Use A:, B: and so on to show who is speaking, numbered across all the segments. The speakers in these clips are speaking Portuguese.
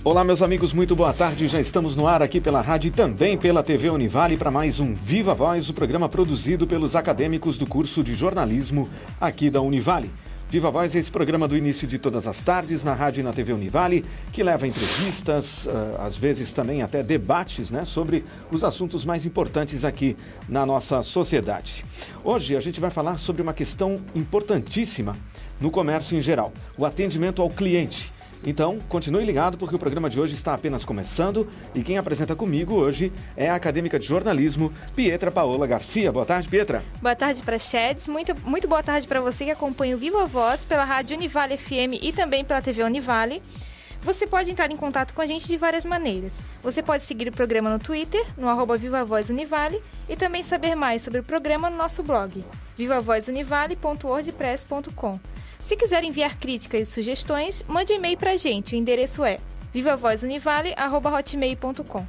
A: Olá, meus amigos, muito boa tarde. Já estamos no ar aqui pela rádio e também pela TV Univale para mais um Viva Voz, o programa produzido pelos acadêmicos do curso de jornalismo aqui da Univale. Viva Voz é esse programa do início de todas as tardes na rádio e na TV Univale, que leva entrevistas, às vezes também até debates, sobre os assuntos mais importantes aqui na nossa sociedade. Hoje a gente vai falar sobre uma questão importantíssima no comércio em geral, o atendimento ao cliente. Então, continue ligado porque o programa de hoje está apenas começando e quem apresenta comigo hoje é a acadêmica de jornalismo, Pietra Paola Garcia. Boa tarde, Pietra.
B: Boa tarde para Chedes, muito boa tarde para você que acompanha o Viva Voz pela Rádio Univale FM e também pela TV Univale. Você pode entrar em contato com a gente de várias maneiras. Você pode seguir o programa no Twitter, no @VivaVozUnivale e também saber mais sobre o programa no nosso blog, vivavozunivale.wordpress.com. Se quiser enviar críticas e sugestões, mande um e-mail para a gente. O endereço é vivavozunivale@hotmail.com.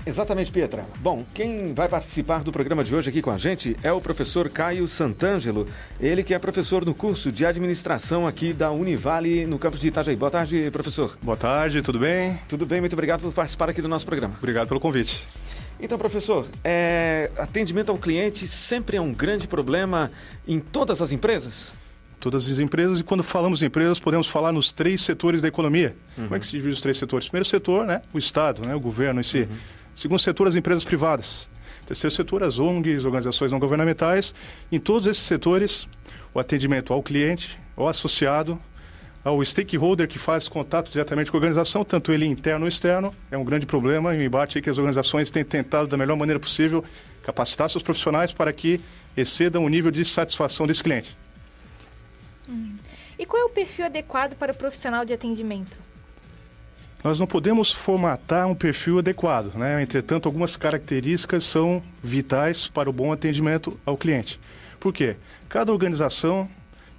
A: Exatamente, Pietra. Bom, quem vai participar do programa de hoje aqui com a gente é o professor Caio Sant'Angelo, ele que é professor no curso de administração aqui da Univale no campus de Itajaí. Boa tarde, professor.
C: Boa tarde, tudo bem?
A: Tudo bem, muito obrigado por participar aqui do nosso programa.
C: Obrigado pelo convite.
A: Então, professor, atendimento ao cliente sempre é um grande problema em todas as empresas?
C: Todas as empresas, e quando falamos em empresas, podemos falar nos 3 setores da economia. Como é que se divide os 3 setores? Primeiro setor, o Estado, o governo em si. Segundo setor, as empresas privadas. Terceiro setor, as ONGs, organizações não governamentais. Em todos esses setores, o atendimento ao cliente, ao associado, ao stakeholder que faz contato diretamente com a organização, tanto ele interno ou externo, é um grande problema, e um embate que as organizações têm tentado da melhor maneira possível capacitar seus profissionais para que excedam o nível de satisfação desse cliente.
B: E qual é o perfil adequado para o profissional de atendimento?
C: Nós não podemos formatar um perfil adequado, Entretanto, algumas características são vitais para o bom atendimento ao cliente. Por quê? Cada organização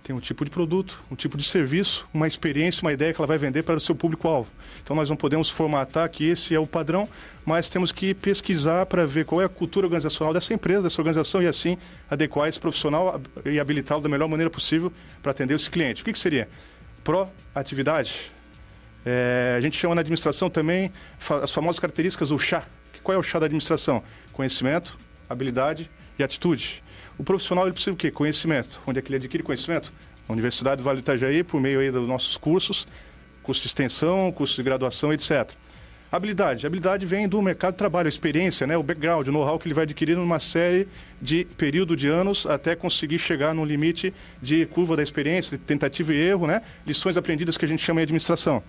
C: tem um tipo de produto, um tipo de serviço, uma experiência, uma ideia que ela vai vender para o seu público-alvo. Então, nós não podemos formatar que esse é o padrão, mas temos que pesquisar para ver qual é a cultura organizacional dessa empresa, dessa organização, e assim adequar esse profissional e habilitá-lo da melhor maneira possível para atender esse cliente. O que seria? Proatividade. A gente chama na administração também as famosas características do chá. Qual é o chá da administração? Conhecimento, habilidade e atitude. O profissional ele precisa do quê? Conhecimento. Onde é que ele adquire conhecimento? Na Universidade do Vale do Itajaí, por meio aí dos nossos cursos, curso de extensão, curso de graduação, etc. Habilidade. Habilidade vem do mercado de trabalho, a experiência, o background, o know-how que ele vai adquirir numa série de período de anos até conseguir chegar no limite de curva da experiência, de tentativa e erro, lições aprendidas que a gente chama de administração.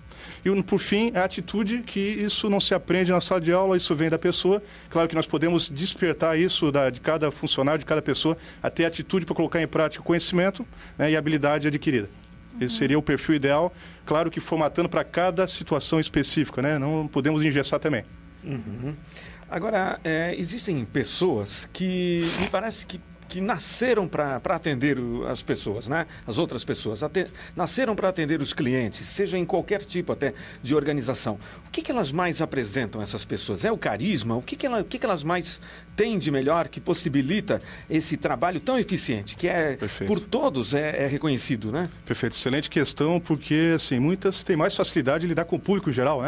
C: E, por fim, a atitude, que isso não se aprende na sala de aula, isso vem da pessoa. Claro que nós podemos despertar isso de cada funcionário, de cada pessoa, até a atitude para colocar em prática o conhecimento e a habilidade adquirida. Esse seria o perfil ideal, claro que formatando para cada situação específica, Não podemos engessar também.
A: Agora, existem pessoas que me parece que nasceram para atender as pessoas, as outras pessoas, nasceram para atender os clientes, seja em qualquer tipo até de organização. O que elas mais apresentam, essas pessoas? É o carisma? O que elas mais têm de melhor que possibilita esse trabalho tão eficiente, que por todos é reconhecido,
C: Perfeito, excelente questão, porque assim, muitas têm mais facilidade de lidar com o público em geral,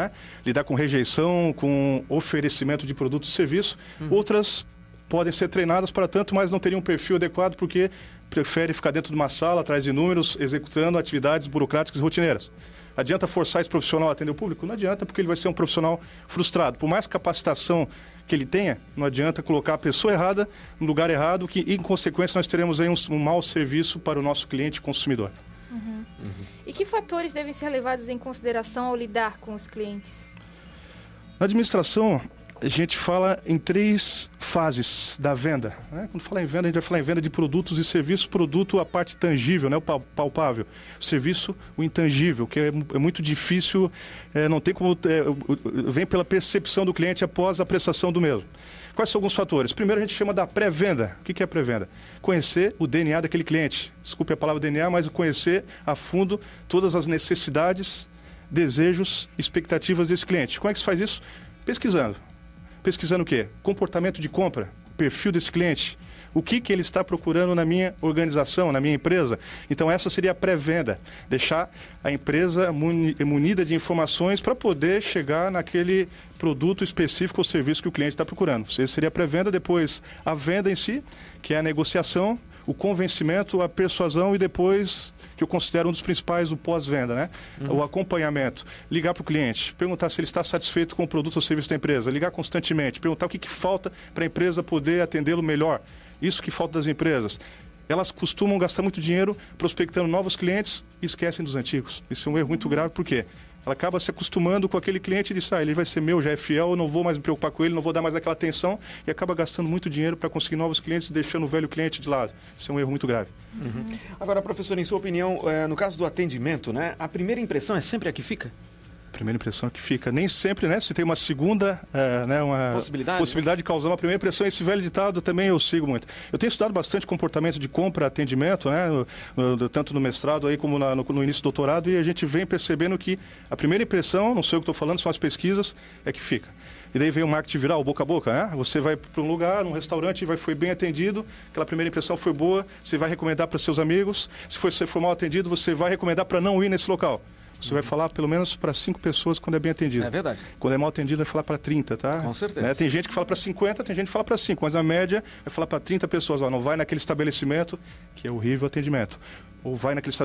C: Lidar com rejeição, com oferecimento de produto e serviço. Outras podem ser treinadas para tanto, mas não teriam um perfil adequado porque prefere ficar dentro de uma sala, atrás de números, executando atividades burocráticas e rotineiras. Adianta forçar esse profissional a atender o público? Não adianta, porque ele vai ser um profissional frustrado. Por mais capacitação que ele tenha, não adianta colocar a pessoa errada no lugar errado, que em consequência nós teremos aí um mau serviço para o nosso cliente consumidor.
B: E que fatores devem ser levados em consideração ao lidar com os clientes?
C: Na administração, a gente fala em 3 fases da venda. Quando fala em venda, a gente vai falar em venda de produtos e serviços. Produto, a parte tangível, o palpável. Serviço, o intangível, que é muito difícil, não tem como... vem pela percepção do cliente após a prestação do mesmo. Quais são alguns fatores? Primeiro, a gente chama da pré-venda. O que é pré-venda? Conhecer o DNA daquele cliente. Desculpe a palavra DNA, mas conhecer a fundo todas as necessidades, desejos, expectativas desse cliente. Como é que se faz isso? Pesquisando. Pesquisando o quê? Comportamento de compra. perfil desse cliente. O que ele está procurando na minha organização, na minha empresa. Então, essa seria a pré-venda. Deixar a empresa munida de informações para poder chegar naquele produto específico ou serviço que o cliente está procurando. Essa seria a pré-venda. Depois, a venda em si, que é a negociação, o convencimento, a persuasão e depois, que eu considero um dos principais, o pós-venda, né? O acompanhamento. Ligar para o cliente, perguntar se ele está satisfeito com o produto ou serviço da empresa. Ligar constantemente, perguntar o que falta para a empresa poder atendê-lo melhor. Isso que falta das empresas. Elas costumam gastar muito dinheiro prospectando novos clientes e esquecem dos antigos. Isso é um erro muito grave, por quê? Ela acaba se acostumando com aquele cliente e diz, ele vai ser meu, já é fiel, eu não vou mais me preocupar com ele, não vou dar mais aquela atenção, e acaba gastando muito dinheiro para conseguir novos clientes e deixando o velho cliente de lado. Isso é um erro muito grave.
A: Agora, professor, em sua opinião, no caso do atendimento, né, a primeira impressão é sempre a que fica?
C: Primeira impressão que fica. Nem sempre, né? Se tem uma segunda uma possibilidade de causar uma primeira impressão. Esse velho ditado também eu sigo muito. Eu tenho estudado bastante comportamento de compra, atendimento, né? Tanto no mestrado aí como no início do doutorado, e a gente vem percebendo que a primeira impressão, não sei o que estou falando, são as pesquisas, é que fica. E daí vem o marketing viral, boca a boca, né? Você vai para um lugar, num restaurante, foi bem atendido, aquela primeira impressão foi boa, você vai recomendar para seus amigos. Se você for mal atendido, você vai recomendar para não ir nesse local. Você vai falar pelo menos para 5 pessoas quando é bem atendido.
A: É verdade.
C: Quando é mal atendido, vai falar para 30, tá?
A: Com certeza.
C: Né? Tem gente que fala para 50, tem gente que fala para 5, mas a média vai falar para 30 pessoas. Não vai naquele estabelecimento, que é horrível o atendimento. Ou vai naquele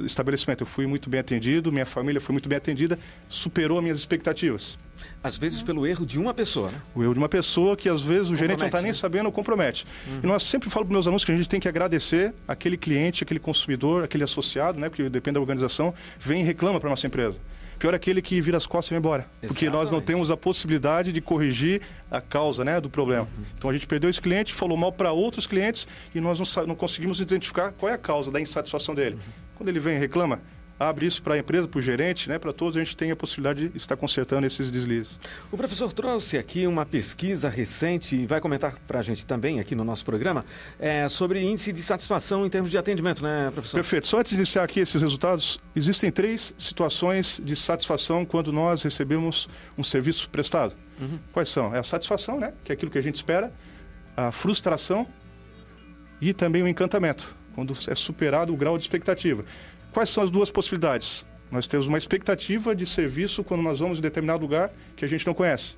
C: estabelecimento, eu fui muito bem atendido, minha família foi muito bem atendida, superou as minhas expectativas.
A: Às vezes pelo erro de uma pessoa, né?
C: O erro de uma pessoa que às vezes o gerente não está nem sabendo, compromete. E nós sempre falamos para meus alunos que a gente tem que agradecer aquele cliente, aquele consumidor, aquele associado, né? Porque depende da organização, vem e reclama para a nossa empresa. Pior é aquele que vira as costas e vai embora. Exatamente. Porque nós não temos a possibilidade de corrigir a causa, né, do problema. Então a gente perdeu esse cliente, falou mal para outros clientes e nós não conseguimos identificar qual é a causa da insatisfação dele. Quando ele vem e reclama, abre isso para a empresa, para o gerente, né, para todos, a gente tem a possibilidade de estar consertando esses deslizes.
A: O professor trouxe aqui uma pesquisa recente e vai comentar para a gente também aqui no nosso programa sobre índice de satisfação em termos de atendimento, né, professor?
C: Perfeito. Só antes de iniciar aqui esses resultados, existem 3 situações de satisfação quando nós recebemos um serviço prestado. Quais são? É a satisfação, né, que é aquilo que a gente espera, a frustração e também o encantamento, quando é superado o grau de expectativa. Quais são as 2 possibilidades? Nós temos uma expectativa de serviço quando nós vamos em determinado lugar que a gente não conhece.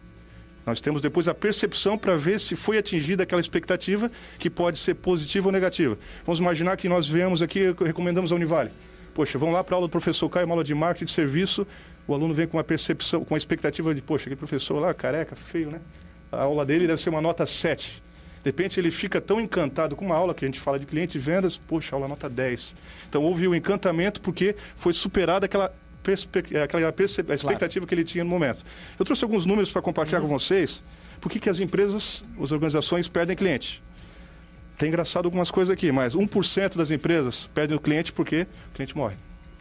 C: Nós temos depois a percepção para ver se foi atingida aquela expectativa, que pode ser positiva ou negativa. Vamos imaginar que nós viemos aqui, recomendamos a Univale. Poxa, vamos lá para a aula do professor Caio, uma aula de marketing de serviço, o aluno vem com uma percepção, com uma expectativa de, poxa, aquele professor lá, careca, feio, né? A aula dele deve ser uma nota 7. De repente ele fica tão encantado com uma aula que a gente fala de cliente e vendas, poxa, aula nota 10. Então houve o encantamento porque foi superada aquela expectativa que ele tinha no momento. Eu trouxe alguns números para compartilhar com vocês. Por que as empresas, as organizações perdem cliente? Tem engraçado algumas coisas aqui, mas 1% das empresas perdem o cliente porque o cliente morre.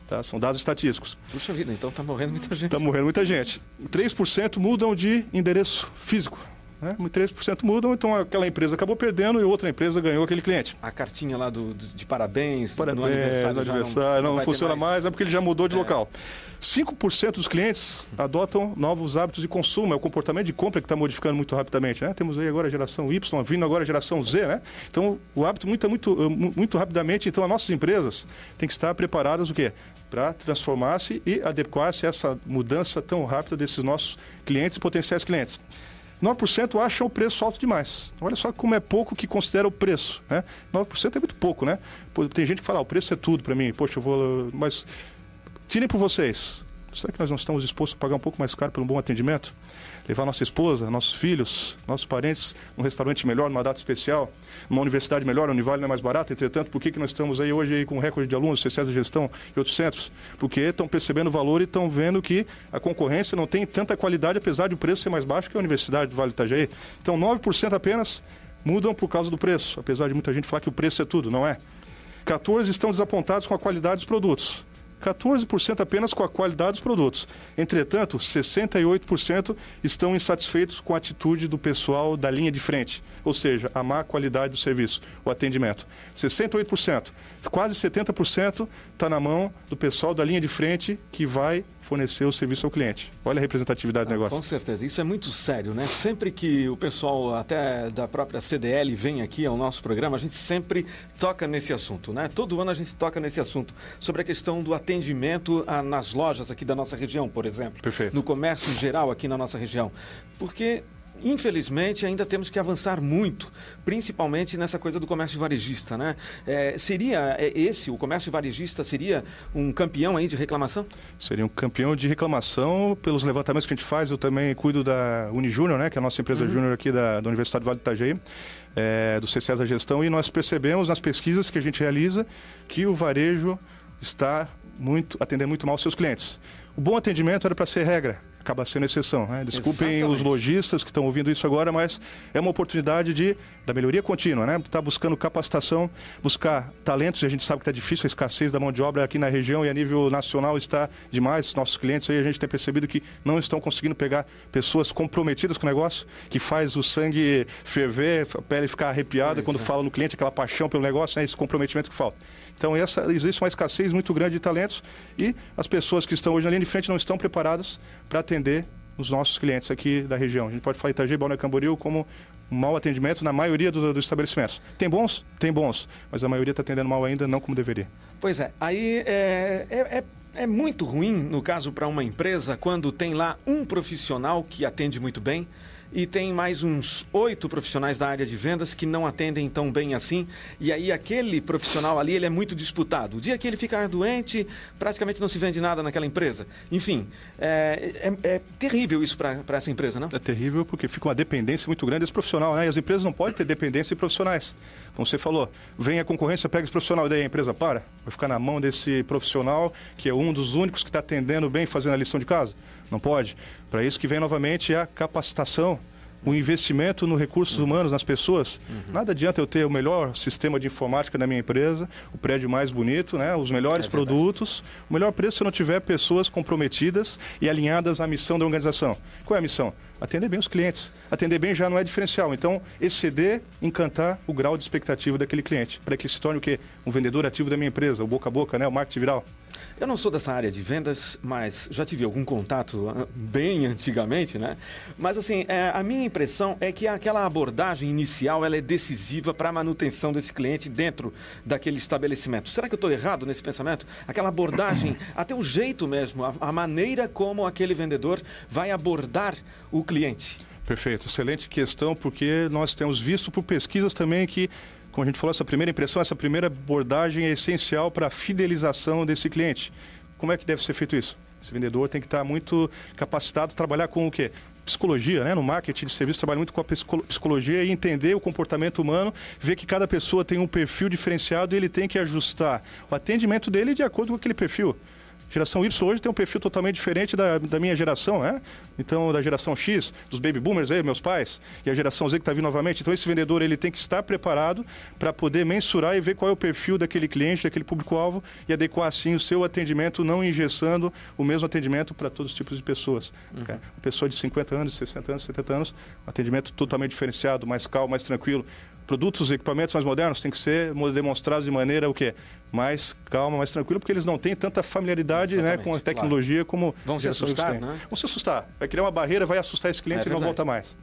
C: Tá? São dados estatísticos.
A: Puxa vida, então está morrendo muita gente.
C: Está morrendo muita gente. 3% mudam de endereço físico. 3% mudam, então aquela empresa acabou perdendo e outra empresa ganhou aquele cliente.
A: A cartinha lá de parabéns
C: no aniversário não funciona mais, é porque ele já mudou de local. 5% dos clientes adotam novos hábitos de consumo, é o comportamento de compra que está modificando muito rapidamente, né? Temos aí agora a geração Y, vindo agora a geração Z, né? Então o hábito muito rapidamente, então as nossas empresas têm que estar preparadas o quê? Para transformar-se e adequar-se a essa mudança tão rápida desses nossos clientes e potenciais clientes. 9% acham o preço alto demais. Olha só como é pouco que considera o preço, né? 9% é muito pouco, né? Tem gente que fala, o preço é tudo para mim. Poxa, eu vou... Mas tirem por vocês. Será que nós não estamos dispostos a pagar um pouco mais caro por um bom atendimento? Levar nossa esposa, nossos filhos, nossos parentes num restaurante melhor, numa data especial, numa universidade melhor, a Univale não é mais barata. Entretanto, por que nós estamos aí hoje aí com recorde de alunos, CCS de gestão e outros centros? Porque estão percebendo o valor e estão vendo que a concorrência não tem tanta qualidade, apesar de o preço ser mais baixo que a Universidade do Vale do Itajaí. Então, 9% apenas mudam por causa do preço, apesar de muita gente falar que o preço é tudo, não é? 14% estão desapontados com a qualidade dos produtos. 14% apenas com a qualidade dos produtos. Entretanto, 68% estão insatisfeitos com a atitude do pessoal da linha de frente, ou seja, a má qualidade do serviço, o atendimento. 68%. Quase 70% está na mão do pessoal da linha de frente que vai fornecer o serviço ao cliente. Olha a representatividade do negócio.
A: Com certeza, isso é muito sério, né? Sempre que o pessoal até da própria CDL vem aqui ao nosso programa, a gente sempre toca nesse assunto, né? Todo ano a gente toca nesse assunto, sobre a questão do atendimento nas lojas aqui da nossa região, por exemplo.
C: Perfeito.
A: No comércio em geral aqui na nossa região. Porque infelizmente, ainda temos que avançar muito, principalmente nessa coisa do comércio varejista, né? O comércio varejista seria um campeão aí de reclamação?
C: Seria um campeão de reclamação pelos levantamentos que a gente faz. Eu também cuido da Unijúnior, né? Que é a nossa empresa júnior aqui da Universidade do Vale do Itajaí, do CCESA Gestão, e nós percebemos nas pesquisas que a gente realiza que o varejo está atendendo muito mal os seus clientes. O bom atendimento era para ser regra, acaba sendo exceção, né? Desculpem os lojistas que estão ouvindo isso agora, mas é uma oportunidade da melhoria contínua, né? Tá buscando capacitação, buscar talentos, e a gente sabe que está difícil, a escassez da mão de obra aqui na região e a nível nacional está demais. Nossos clientes aí, a gente tem percebido que não estão conseguindo pegar pessoas comprometidas com o negócio, que faz o sangue ferver, a pele ficar arrepiada quando fala no cliente, aquela paixão pelo negócio, né? Esse comprometimento que falta. Então existe uma escassez muito grande de talentos e as pessoas que estão hoje na linha de frente não estão preparadas para atender os nossos clientes aqui da região. A gente pode falar Itajaí, Balneário Camboriú como um mau atendimento na maioria dos estabelecimentos. Tem bons? Tem bons, mas a maioria está atendendo mal ainda, não como deveria.
A: Pois é, aí é muito ruim, no caso, para uma empresa, quando tem lá um profissional que atende muito bem e tem mais uns 8 profissionais da área de vendas que não atendem tão bem assim, e aí aquele profissional ali, ele é muito disputado. O dia que ele ficar doente, praticamente não se vende nada naquela empresa. Enfim, é terrível isso para essa empresa, não?
C: É terrível porque fica uma dependência muito grande desse profissional, né? E as empresas não podem ter dependência de profissionais. Como você falou, vem a concorrência, pega esse profissional, e daí a empresa para? Vai ficar na mão desse profissional, que é um dos únicos que está atendendo bem, fazendo a lição de casa? Não pode. Para isso que vem novamente a capacitação, o investimento nos recursos humanos, nas pessoas. Nada adianta eu ter o melhor sistema de informática na minha empresa, o prédio mais bonito, né? Os melhores produtos, o melhor preço se eu não tiver pessoas comprometidas e alinhadas à missão da organização. Qual é a missão? Atender bem os clientes. Atender bem já não é diferencial. Então, exceder, encantar o grau de expectativa daquele cliente, para que ele se torne o quê? Um vendedor ativo da minha empresa, o boca a boca, né? O marketing viral.
A: Eu não sou dessa área de vendas, mas já tive algum contato bem antigamente, né? Mas assim, a minha impressão é que aquela abordagem inicial, ela é decisiva para a manutenção desse cliente dentro daquele estabelecimento. Será que eu estou errado nesse pensamento? Aquela abordagem, até o jeito mesmo, a maneira como aquele vendedor vai abordar o cliente.
C: Perfeito, excelente questão, porque nós temos visto por pesquisas também que, como a gente falou, essa primeira impressão, essa primeira abordagem é essencial para a fidelização desse cliente. Como é que deve ser feito isso? Esse vendedor tem que estar muito capacitado a trabalhar com o quê? Psicologia, né? No marketing de serviço trabalha muito com a psicologia e entender o comportamento humano, ver que cada pessoa tem um perfil diferenciado e ele tem que ajustar o atendimento dele de acordo com aquele perfil. Geração Y hoje tem um perfil totalmente diferente da minha geração, né? Então, da geração X, dos baby boomers aí, meus pais, e a geração Z que está vindo novamente. Então, esse vendedor ele tem que estar preparado para poder mensurar e ver qual é o perfil daquele cliente, daquele público-alvo e adequar, assim, o seu atendimento, não engessando o mesmo atendimento para todos os tipos de pessoas. Okay? Uma pessoa de 50 anos, 60 anos, 70 anos, um atendimento totalmente diferenciado, mais calmo, mais tranquilo. Produtos, equipamentos mais modernos têm que ser demonstrados de maneira o quê? Mais calma, mais tranquila, porque eles não têm tanta familiaridade, né, com a tecnologia, como
A: vão se assustar, né?
C: Vão se assustar. Vai criar uma barreira, vai assustar esse cliente e não volta mais.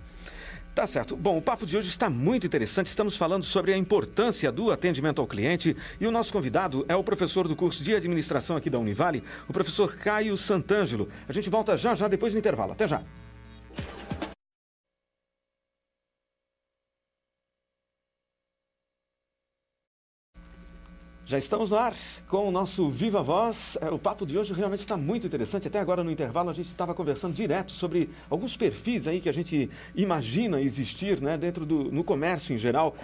A: Tá certo. Bom, o papo de hoje está muito interessante. Estamos falando sobre a importância do atendimento ao cliente e o nosso convidado é o professor do curso de administração aqui da Univale, o professor Caio Santângelo. A gente volta já depois do intervalo. Até já. Já estamos no ar com o nosso Viva Voz. O papo de hoje realmente está muito interessante. Até agora no intervalo a gente estava conversando direto sobre alguns perfis aí que a gente imagina existir, né, no comércio em geral.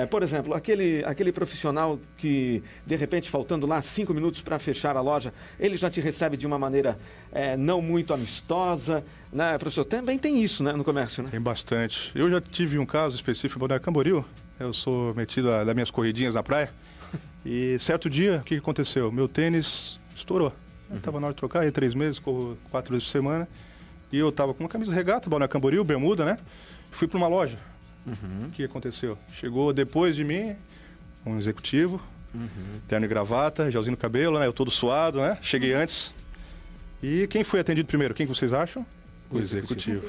A: Por exemplo, aquele profissional que de repente faltando lá 5 minutos para fechar a loja, ele já te recebe de uma maneira não muito amistosa, né, professor? Também tem isso, né, no comércio, né?
C: Tem bastante. Eu já tive um caso específico em Balneário Camboriú. Eu sou metido das minhas corridinhas na praia. E certo dia, o que aconteceu? Meu tênis estourou. Estava na hora de trocar, aí 3 meses, 4 vezes por semana. E eu estava com uma camisa regata, Balneário Camboriú, bermuda, né? Fui para uma loja. O que aconteceu? Chegou depois de mim um executivo, terno e gravata, gelzinho no cabelo, né? Eu todo suado, né? Cheguei antes. E quem foi atendido primeiro? Quem que vocês acham? O executivo.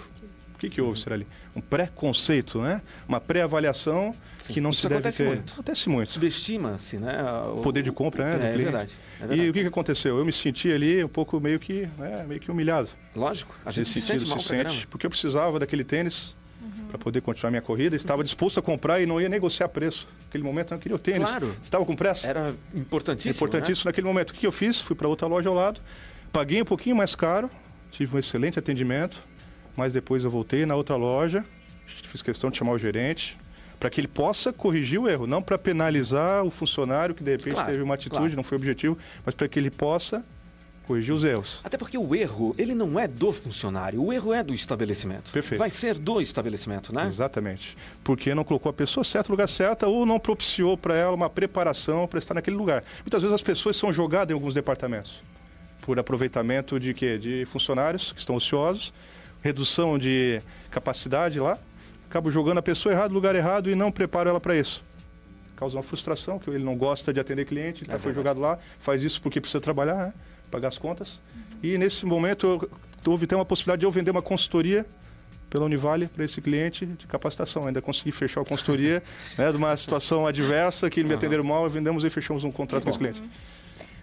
C: O que houve, será ali? Um preconceito, né? Uma pré-avaliação que não se deve ter. Acontece muito.
A: Subestima-se, né?
C: O poder de compra, né?
A: É verdade.
C: E o que aconteceu? Eu me senti ali um pouco meio que humilhado.
A: Lógico, a gente se sente mal pra caramba.
C: Porque eu precisava daquele tênis para poder continuar minha corrida, estava disposto a comprar e não ia negociar preço. Naquele momento eu não queria o tênis.
A: Claro.
C: Você estava com pressa?
A: Era importantíssimo.
C: Importantíssimo, né? Naquele momento. O que eu fiz? Fui para outra loja ao lado, paguei um pouquinho mais caro, tive um excelente atendimento, mas depois eu voltei na outra loja, fiz questão de chamar o gerente, para que ele possa corrigir o erro, não para penalizar o funcionário que de repente teve uma atitude, não foi objetivo, mas para que ele possa corrigir os erros.
A: Até porque o erro, ele não é do funcionário, o erro é do estabelecimento.
C: Perfeito.
A: Vai ser do estabelecimento, né?
C: Exatamente. Porque não colocou a pessoa certa no lugar certo ou não propiciou para ela uma preparação para estar naquele lugar. Muitas vezes as pessoas são jogadas em alguns departamentos por aproveitamento de quê? De funcionários que estão ociosos, redução de capacidade lá, acabo jogando a pessoa errada no lugar errado e não preparo ela para isso. Causa uma frustração, que ele não gosta de atender cliente, então foi jogado lá, faz isso porque precisa trabalhar, né? Pagar as contas. E nesse momento houve até uma possibilidade de eu vender uma consultoria pela Univale para esse cliente de capacitação. Ainda consegui fechar a consultoria, né, de uma situação adversa que me atenderam mal, vendemos e fechamos um contrato com esse cliente.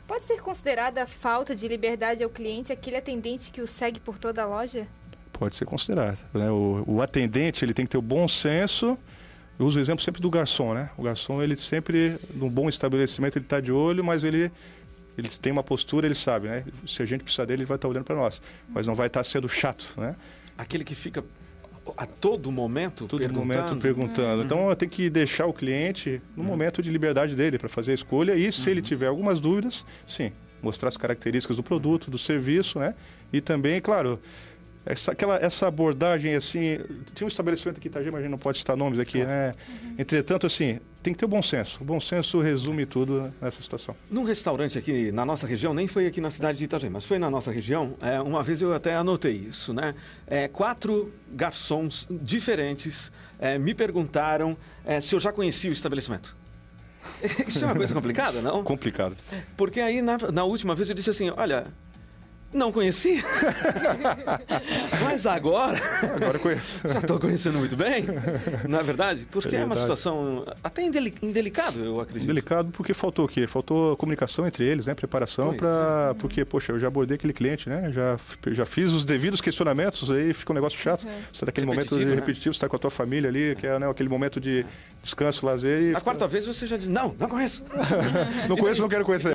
B: Pode ser considerada a falta de liberdade ao cliente aquele atendente que o segue por toda a loja?
C: Pode ser considerado, né? O atendente, ele tem que ter o bom senso. Eu uso o exemplo sempre do garçom, né? O garçom, ele sempre, num bom estabelecimento, ele está de olho, mas ele tem uma postura, ele sabe, né? Se a gente precisar dele, ele vai estar olhando para nós, mas não vai estar sendo chato, né?
A: Aquele que fica a todo momento
C: perguntando. Então, eu tenho que deixar o cliente no momento de liberdade dele para fazer a escolha e, se ele tiver algumas dúvidas, sim, mostrar as características do produto, do serviço, né? E também, claro, essa abordagem, assim, tinha um estabelecimento aqui em Itajaí, mas a gente não pode citar nomes aqui, né? Entretanto, assim, tem que ter o bom senso. O bom senso resume tudo nessa situação.
A: Num restaurante aqui na nossa região, nem foi aqui na cidade de Itajaí, mas foi na nossa região, uma vez eu até anotei isso, né? 4 garçons diferentes me perguntaram se eu já conhecia o estabelecimento. Isso é uma coisa complicada, não?
C: Complicado.
A: Porque aí, na última vez, eu disse assim, olha... Não conhecia, mas agora
C: conheço.
A: Já estou conhecendo muito bem, não é verdade? Porque é uma situação até indelicada, eu acredito.
C: Indelicado porque faltou o quê? Faltou comunicação entre eles, né? Preparação para... Porque, poxa, eu já abordei aquele cliente, né? Já fiz os devidos questionamentos, aí fica um negócio chato. Você daquele momento repetitivo, você está com a tua família ali, que é, né, aquele momento de descanso, lazer.
A: A quarta vez você já diz, não conheço.
C: Não conheço, não quero conhecer.